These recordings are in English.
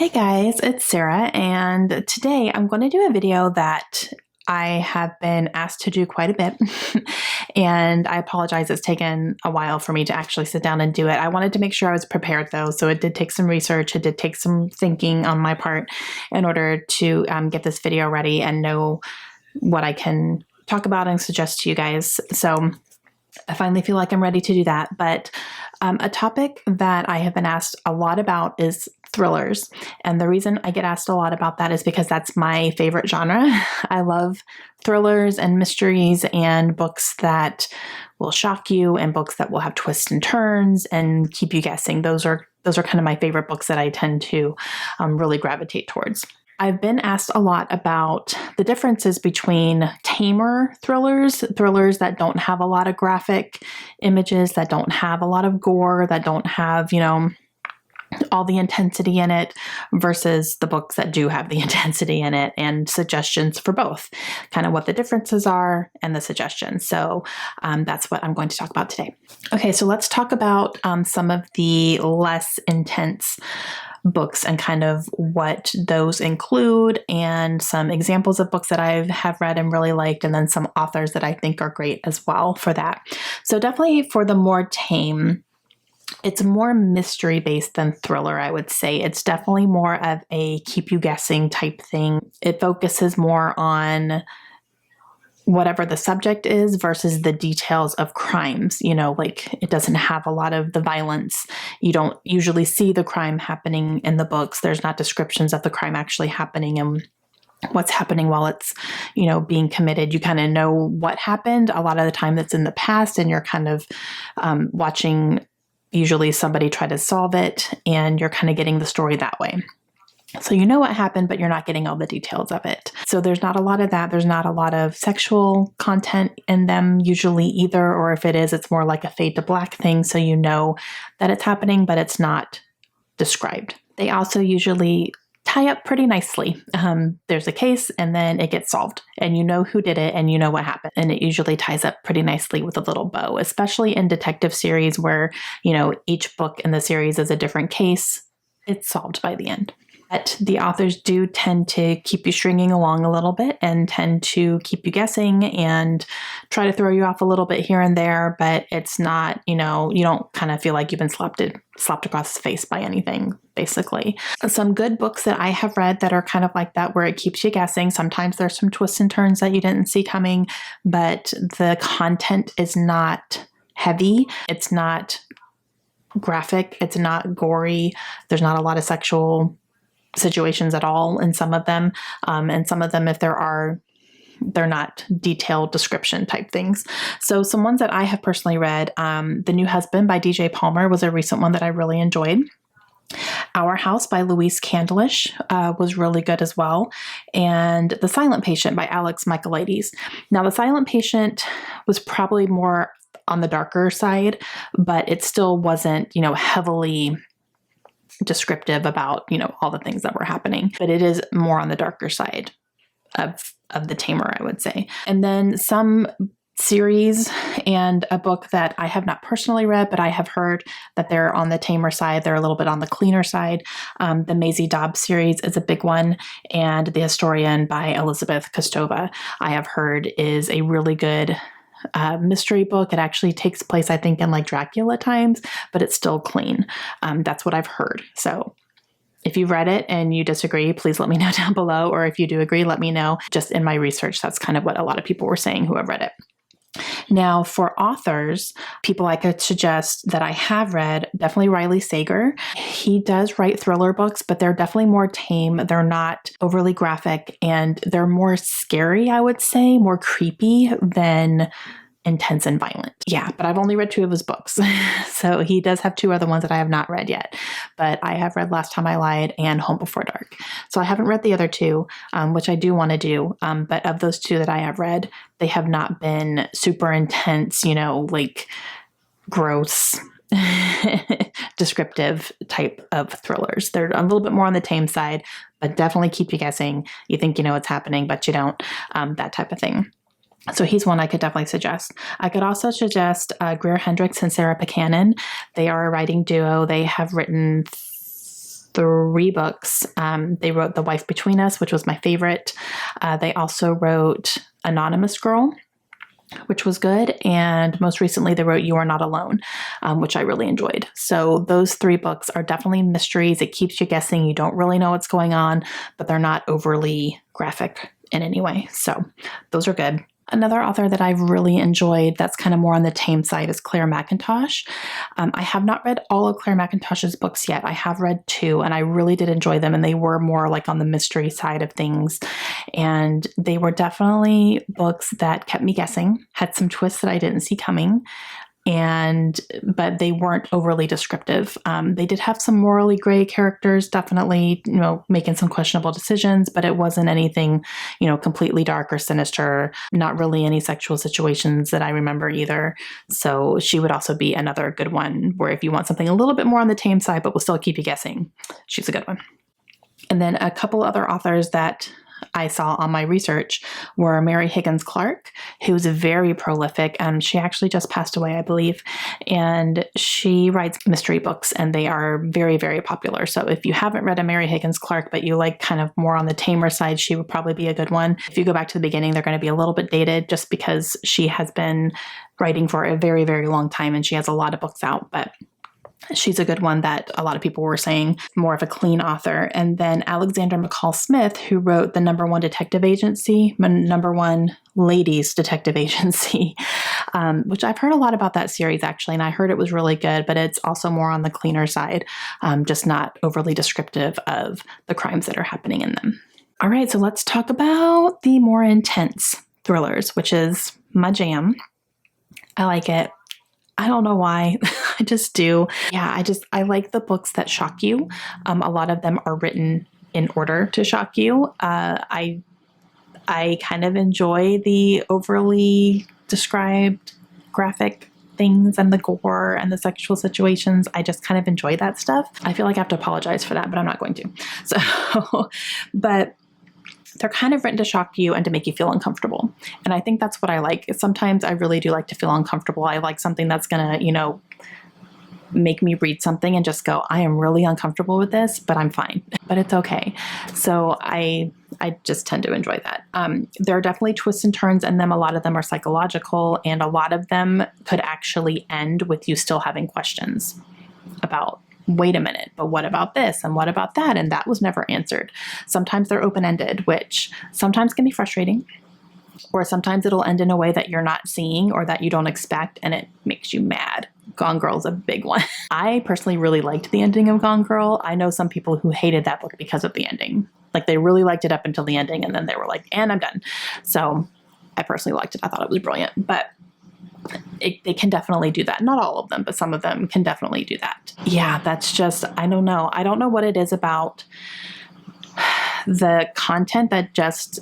Hey guys, it's Sarah, and today I'm going to do a video that I have been asked to do quite a bit, and I apologize it's taken a while for me to actually sit down and do it. I wanted to make sure I was prepared though, so it did take some research, it did take some thinking on my part in order to get this video ready and know what I can talk about and suggest to you guys. So I finally feel like I'm ready to do that, but a topic that I have been asked a lot about is thrillers. And the reason I get asked a lot about that is because that's my favorite genre. I love thrillers and mysteries and books that will shock you and books that will have twists and turns and keep you guessing. Those are kind of my favorite books that I tend to really gravitate towards. I've been asked a lot about the differences between tamer thrillers that don't have a lot of graphic images, that don't have a lot of gore, that don't have, all the intensity in it, versus the books that do have the intensity in it, and suggestions for both, kind of what the differences are and the suggestions. So that's what I'm going to talk about today. Okay, so let's talk about some of the less intense books and kind of what those include, and some examples of books that I have read and really liked, and then some authors that I think are great as well for that. So definitely for the more tame, it's more mystery based than thriller, I would say. It's definitely more of a keep you guessing type thing. It focuses more on whatever the subject is versus the details of crimes. Like it doesn't have a lot of the violence. You don't usually see the crime happening in the books. There's not descriptions of the crime actually happening and what's happening while it's, being committed. You kind of know what happened a lot of the time that's in the past, and you're kind of watching usually somebody try to solve it, and you're kind of getting the story that way. So you know what happened, but you're not getting all the details of it. So there's not a lot of that. There's not a lot of sexual content in them usually either, or if it is, it's more like a fade to black thing. So you know that it's happening, but it's not described. They also usually tie up pretty nicely. There's a case and then it gets solved, and you know who did it and you know what happened. And it usually ties up pretty nicely with a little bow, especially in detective series where, each book in the series is a different case. It's solved by the end. But the authors do tend to keep you stringing along a little bit and tend to keep you guessing and try to throw you off a little bit here and there, but it's not, you don't kind of feel like you've been slapped across the face by anything, basically. Some good books that I have read that are kind of like that, where it keeps you guessing. Sometimes there's some twists and turns that you didn't see coming, but the content is not heavy. It's not graphic. It's not gory. There's not a lot of sexual situations at all in some of them. And some of them, if there are, they're not detailed description type things. So some ones that I have personally read, The New Husband by DJ Palmer was a recent one that I really enjoyed. Our House by Louise Candlish was really good as well. And The Silent Patient by Alex Michaelides. Now, The Silent Patient was probably more on the darker side, but it still wasn't, heavily descriptive about, all the things that were happening, but it is more on the darker side of the tamer, I would say. And then some series and a book that I have not personally read, but I have heard that they're on the tamer side. They're a little bit on the cleaner side. The Maisie Dobbs series is a big one, and The Historian by Elizabeth Kostova, I have heard, is a really good mystery book. It actually takes place, I think, in like Dracula times, but it's still clean. That's what I've heard. So if you've read it and you disagree, please let me know down below. Or if you do agree, let me know. Just in my research, that's kind of what a lot of people were saying who have read it. Now, for authors, people I could suggest that I have read, definitely Riley Sager. He does write thriller books, but they're definitely more tame. They're not overly graphic, and they're more scary, I would say, more creepy than intense and violent. Yeah, but I've only read 2 of his books. So he does have 2 other ones that I have not read yet, but I have read Last Time I Lied and Home Before Dark. So I haven't read the other 2, which I do want to do. But of those 2 that I have read, they have not been super intense, like gross, descriptive type of thrillers. They're a little bit more on the tame side, but definitely keep you guessing. You think you know what's happening, but you don't, that type of thing. So he's one I could definitely suggest. I could also suggest Greer Hendricks and Sarah Buchanan. They are a writing duo. They have written 3 books. They wrote The Wife Between Us, which was my favorite. They also wrote Anonymous Girl, which was good. And most recently, they wrote You Are Not Alone, which I really enjoyed. So those 3 books are definitely mysteries. It keeps you guessing. You don't really know what's going on, but they're not overly graphic in any way. So those are good. Another author that I've really enjoyed that's kind of more on the tame side is Claire McIntosh. I have not read all of Claire McIntosh's books yet. I have read 2 and I really did enjoy them, and they were more like on the mystery side of things. And they were definitely books that kept me guessing, had some twists that I didn't see coming. But they weren't overly descriptive. They did have some morally gray characters, definitely, making some questionable decisions, but it wasn't anything, completely dark or sinister, not really any sexual situations that I remember either. So she would also be another good one where if you want something a little bit more on the tame side, but will still keep you guessing, she's a good one. And then a couple other authors that I saw on my research were Mary Higgins Clark, who's very prolific, and she actually just passed away, I believe, and she writes mystery books, and they are very, very popular. So if you haven't read a Mary Higgins Clark, but you like kind of more on the tamer side, she would probably be a good one. If you go back to the beginning, they're going to be a little bit dated just because she has been writing for a very, very long time, and she has a lot of books out, but she's a good one that a lot of people were saying, more of a clean author. And then Alexander McCall Smith, who wrote the #1 detective agency, #1 ladies detective agency, which I've heard a lot about that series actually, and I heard it was really good, but it's also more on the cleaner side, just not overly descriptive of the crimes that are happening in them. All right, so let's talk about the more intense thrillers, which is my jam. I like it. I don't know why. I just do. Yeah, I like the books that shock you. A lot of them are written in order to shock you. I kind of enjoy the overly described graphic things and the gore and the sexual situations. I just kind of enjoy that stuff. I feel like I have to apologize for that, but I'm not going to. So, but they're kind of written to shock you and to make you feel uncomfortable. And I think that's what I like. Sometimes I really do like to feel uncomfortable. I like something that's going to, make me read something and just go, I am really uncomfortable with this, but I'm fine, but it's okay. So I just tend to enjoy that. There are definitely twists and turns in them. A lot of them are psychological, and a lot of them could actually end with you still having questions about, wait a minute, but what about this? And what about that? And that was never answered. Sometimes they're open-ended, which sometimes can be frustrating, or sometimes it'll end in a way that you're not seeing or that you don't expect, and it makes you mad. Gone Girl is a big one. I personally really liked the ending of Gone Girl. I know some people who hated that book because of the ending. Like, they really liked it up until the ending, and then they were like, and I'm done. So I personally liked it. I thought it was brilliant, but they can definitely do that. Not all of them, but some of them can definitely do that. Yeah, that's just, I don't know. I don't know what it is about the content that just,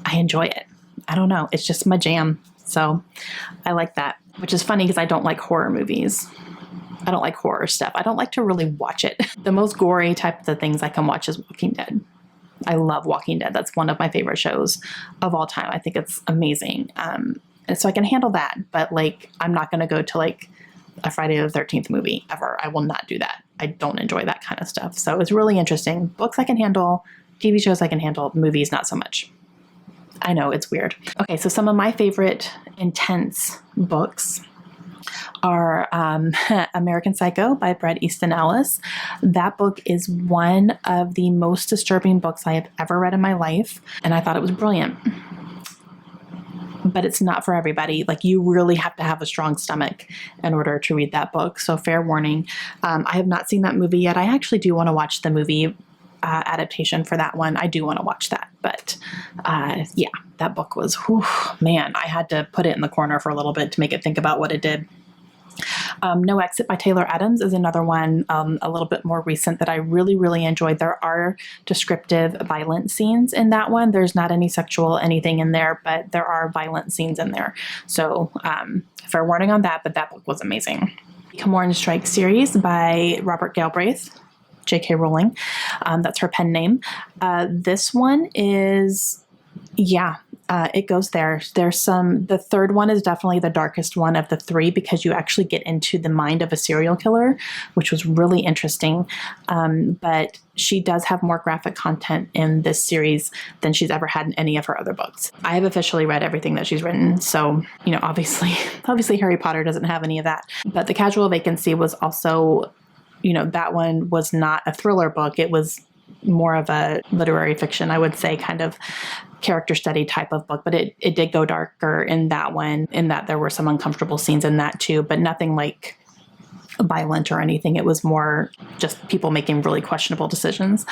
I enjoy it. I don't know. It's just my jam. So I like that, which is funny because I don't like horror movies. I don't like horror stuff. I don't like to really watch it. The most gory type of things I can watch is Walking Dead. I love Walking Dead. That's one of my favorite shows of all time. I think it's amazing. And so I can handle that, but like, I'm not going to go to like a Friday the 13th movie ever. I will not do that. I don't enjoy that kind of stuff. So it's really interesting. Books I can handle, TV shows I can handle, movies not so much. I know, it's weird. Okay, so some of my favorite intense books are American Psycho by Bret Easton Ellis. That book is one of the most disturbing books I have ever read in my life, and I thought it was brilliant. But it's not for everybody. Like, you really have to have a strong stomach in order to read that book. So fair warning. I have not seen that movie yet. I actually do want to watch the movie adaptation for that one. I do want to watch that. But yeah, that book was, whew, man, I had to put it in the corner for a little bit to make it think about what it did. No Exit by Taylor Adams is another one, a little bit more recent that I really, really enjoyed. There are descriptive violent scenes in that one. There's not any sexual anything in there, but there are violent scenes in there. So fair warning on that, but that book was amazing. Come Orange Strike series by Robert Galbraith, J.K. Rowling. That's her pen name. This one is, yeah, it goes there. The third one is definitely the darkest one of the three because you actually get into the mind of a serial killer, which was really interesting. But she does have more graphic content in this series than she's ever had in any of her other books. I have officially read everything that she's written. So, obviously Harry Potter doesn't have any of that. But The Casual Vacancy was also, that one was not a thriller book. It was more of a literary fiction, I would say, kind of character study type of book, but it did go darker in that one, in that there were some uncomfortable scenes in that too, but nothing like violent or anything. It was more just people making really questionable decisions.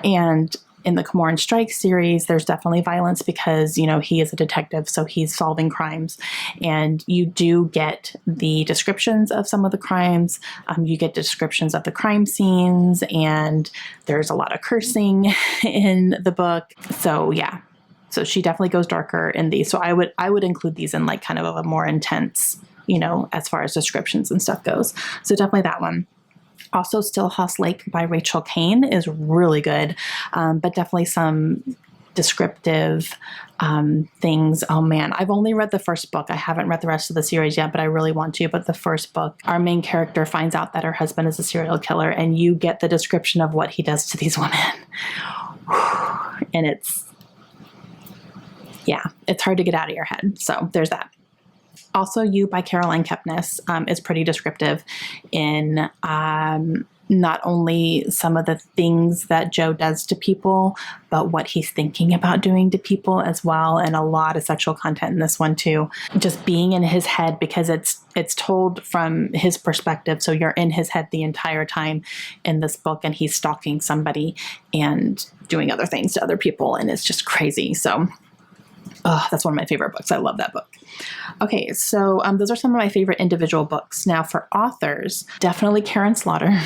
And in the Camoran Strike series, there's definitely violence because, he is a detective, so he's solving crimes. And you do get the descriptions of some of the crimes. You get descriptions of the crime scenes, and there's a lot of cursing in the book. So, yeah. So she definitely goes darker in these. So I would include these in like kind of a more intense, as far as descriptions and stuff goes. So definitely that one. Also, Stillhouse Lake by Rachel Kane is really good, but definitely some descriptive things. Oh man, I've only read the first book. I haven't read the rest of the series yet, but I really want to. But the first book, our main character finds out that her husband is a serial killer, and you get the description of what he does to these women. And it's hard to get out of your head. So there's that. Also, You by Caroline Kepnes is pretty descriptive in not only some of the things that Joe does to people, but what he's thinking about doing to people as well. And a lot of sexual content in this one too. Just being in his head because it's told from his perspective. So you're in his head the entire time in this book, and he's stalking somebody and doing other things to other people. And it's just crazy. So that's one of my favorite books. I love that book. Okay, so those are some of my favorite individual books. Now for authors, definitely Karen Slaughter.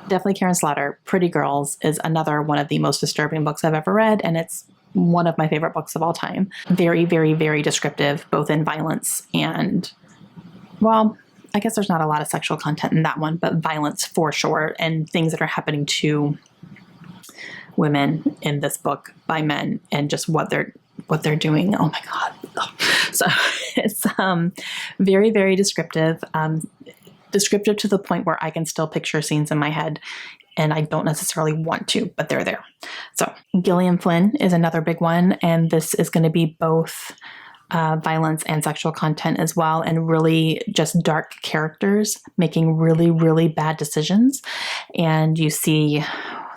Definitely Karen Slaughter. Pretty Girls is another one of the most disturbing books I've ever read, and it's one of my favorite books of all time. Very, very, very descriptive, both in violence and, well, I guess there's not a lot of sexual content in that one, but violence for sure, and things that are happening to women in this book by men and just what they're doing. Oh my God. So it's very, very descriptive. Descriptive to the point where I can still picture scenes in my head, and I don't necessarily want to, but they're there. So Gillian Flynn is another big one, and this is going to be both violence and sexual content as well, and really just dark characters making really, really bad decisions. And you see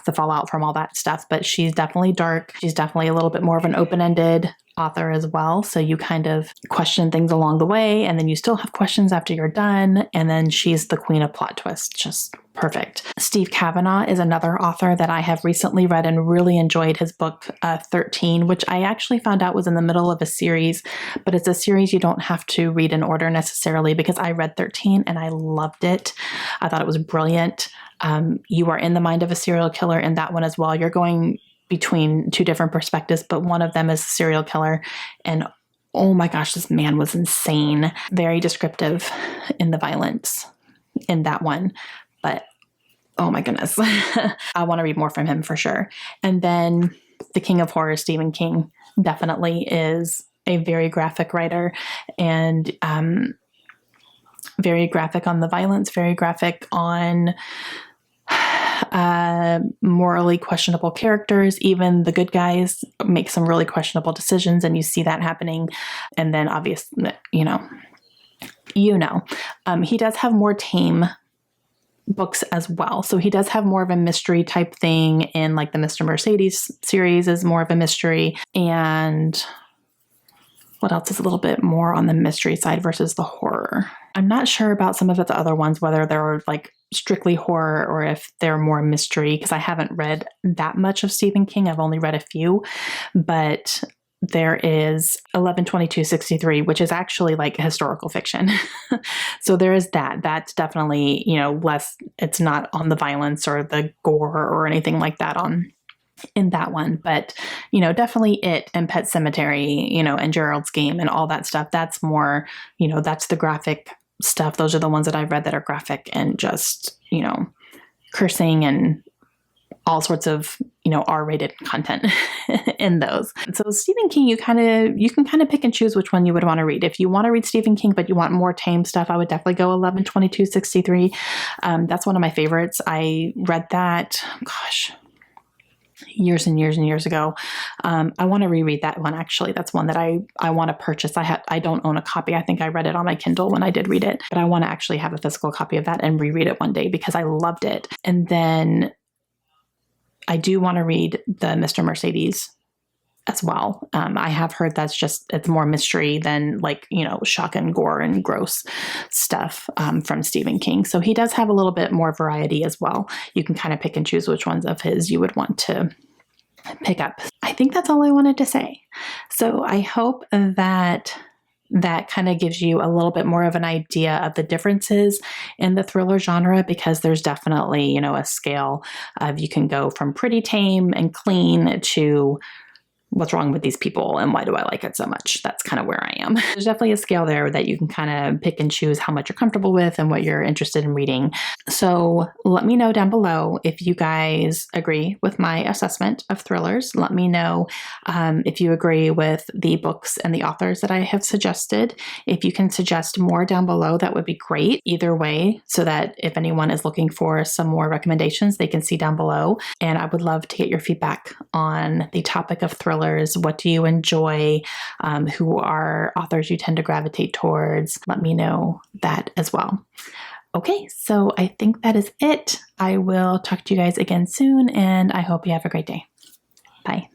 the fallout from all that stuff, but she's definitely dark. She's definitely a little bit more of an open-ended author as well. So you kind of question things along the way, and then you still have questions after you're done. And then she's the queen of plot twists. Just perfect. Steve Kavanaugh is another author that I have recently read and really enjoyed his book 13, which I actually found out was in the middle of a series, but it's a series you don't have to read in order necessarily, because I read 13 and I loved it. I thought it was brilliant. You are in the mind of a serial killer in that one as well. You're going between two different perspectives, but one of them is a serial killer. And oh my gosh, this man was insane. Very descriptive in the violence in that one. But oh my goodness, I want to read more from him for sure. And then the king of horror, Stephen King, definitely is a very graphic writer, and very graphic on the violence, very graphic on morally questionable characters. Even the good guys make some really questionable decisions, and you see that happening. And then obviously, he does have more tame books as well. So he does have more of a mystery type thing in like the Mr. Mercedes series is more of a mystery. And what else is a little bit more on the mystery side versus the horror? I'm not sure about some of the other ones, whether they're like strictly horror or if they're more mystery, because I haven't read that much of Stephen King. I've only read a few, but there is 11/22/63, which is actually like historical fiction. So there is that. That's definitely, less, it's not on the violence or the gore or anything like that in that one. But, definitely It and Pet Sematary, and Gerald's Game and all that stuff. That's more, that's the graphic stuff. Those are the ones that I've read that are graphic and just, cursing and all sorts of, R-rated content in those. So Stephen King, you can kind of pick and choose which one you would want to read. If you want to read Stephen King, but you want more tame stuff, I would definitely go 11/22/63. That's one of my favorites. I read that, years and years and years ago. I want to reread that one. Actually, that's one that I want to purchase. I don't own a copy. I think I read it on my Kindle when I did read it, but I want to actually have a physical copy of that and reread it one day because I loved it. And then I do want to read the Mr. Mercedes as well. I have heard it's more mystery than shock and gore and gross stuff from Stephen King. So he does have a little bit more variety as well. You can kind of pick and choose which ones of his you would want to pick up. I think that's all I wanted to say. So I hope that kind of gives you a little bit more of an idea of the differences in the thriller genre, because there's definitely, a scale of, you can go from pretty tame and clean to what's wrong with these people and why do I like it so much? That's kind of where I am. There's definitely a scale there that you can kind of pick and choose how much you're comfortable with and what you're interested in reading. So let me know down below if you guys agree with my assessment of thrillers. Let me know if you agree with the books and the authors that I have suggested. If you can suggest more down below, that would be great. Either way, so that if anyone is looking for some more recommendations, they can see down below. And I would love to get your feedback on the topic of thrillers. What do you enjoy? Who are authors you tend to gravitate towards? Let me know that as well. Okay, so I think that is it. I will talk to you guys again soon, and I hope you have a great day. Bye.